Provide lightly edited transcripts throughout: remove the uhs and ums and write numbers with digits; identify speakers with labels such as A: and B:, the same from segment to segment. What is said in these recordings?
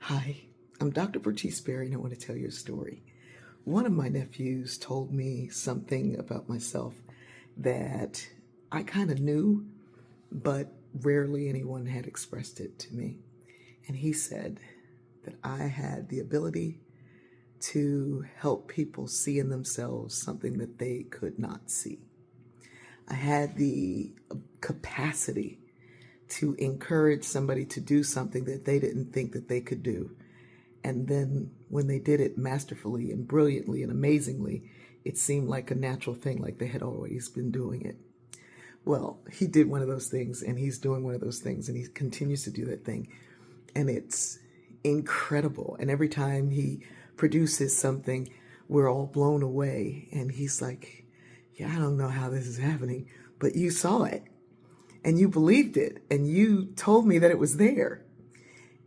A: Hi, I'm Dr. Bertice Berry, and I want to tell you a story. One of my nephews told me something about myself that I kind of knew, but rarely anyone had expressed it to me. And he said that I had the ability to help people see in themselves something that they could not see. I had the capacity to encourage somebody to do something that they didn't think that they could do. And then when they did it masterfully and brilliantly and amazingly, it seemed like a natural thing, like they had always been doing it. Well, he did one of those things, and he's doing one of those things, and he continues to do that thing. And it's incredible. And every time he produces something, we're all blown away. And he's like, yeah, I don't know how this is happening, but you saw it. And you believed it, and you told me that it was there.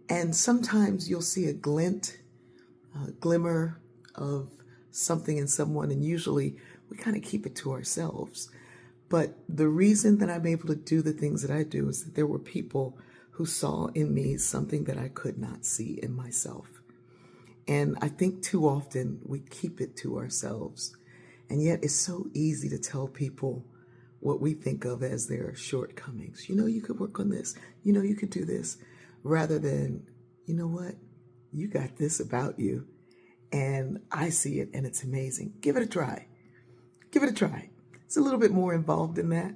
A: And sometimes you'll see a glint, a glimmer of something in someone, and usually we kind of keep it to ourselves. But the reason that I'm able to do the things that I do is that there were people who saw in me something that I could not see in myself. And I think too often we keep it to ourselves. And yet it's so easy to tell people what we think of as their shortcomings. You know, you could work on this. You know, you could do this. Rather than, you know what? You got this about you. And I see it, and it's amazing. Give it a try. Give it a try. It's a little bit more involved in that.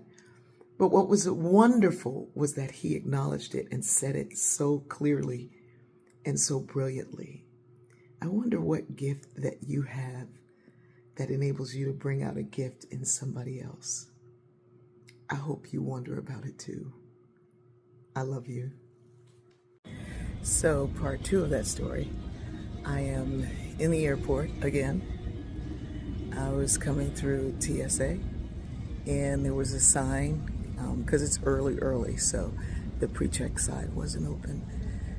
A: But what was wonderful was that he acknowledged it and said it so clearly and so brilliantly. I wonder what gift that you have that enables you to bring out a gift in somebody else. I hope you wonder about it too. I love you. So part 2 of that story, I am in the airport again. I was coming through TSA, and there was a sign, because it's early, so the pre-check side wasn't open.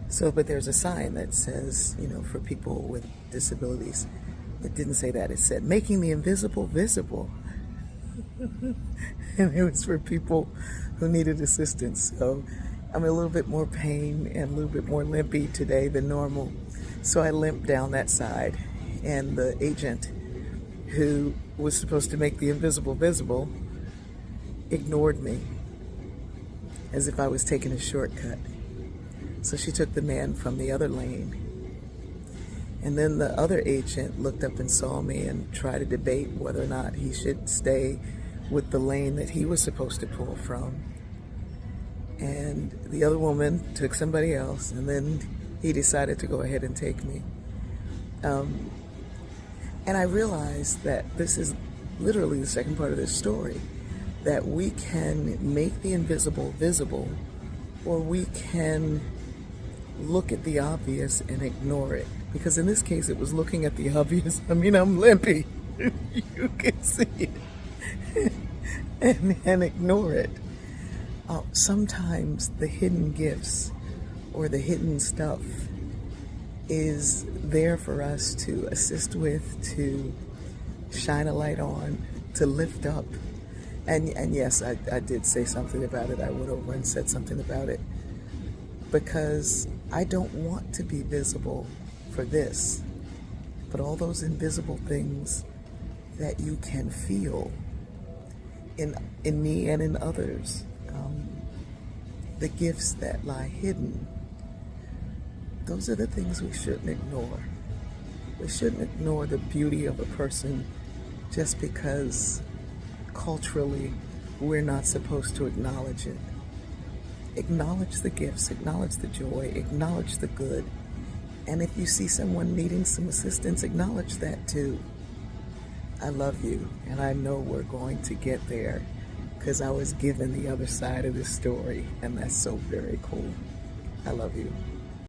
A: So, but there's a sign that says, you know, for people with disabilities. It didn't say that. It said, making the invisible visible. And it was for people who needed assistance. So I'm in a little bit more pain and a little bit more limpy today than normal. So I limped down that side, and the agent who was supposed to make the invisible visible ignored me as if I was taking a shortcut. So she took the man from the other lane. And then the other agent looked up and saw me and tried to debate whether or not he should stay with the lane that he was supposed to pull from. And the other woman took somebody else, and then he decided to go ahead and take me. And I realized that this is literally the second part of this story, that we can make the invisible visible, or we can look at the obvious and ignore it. Because in this case, it was looking at the obvious. I mean, I'm limpy. You can see it. and ignore it. Sometimes the hidden gifts or the hidden stuff is there for us to assist with, to shine a light on, to lift up. And yes, I did say something about it. I went over and said something about it. Because I don't want to be visible for this, but all those invisible things that you can feel in me and in others, the gifts that lie hidden, those are the things we shouldn't ignore. We shouldn't ignore the beauty of a person just because culturally we're not supposed to acknowledge it. Acknowledge the gifts, acknowledge the joy, acknowledge the good. And if you see someone needing some assistance, acknowledge that too. I love you, and I know we're going to get there because I was given the other side of this story, and that's so very cool. I love you.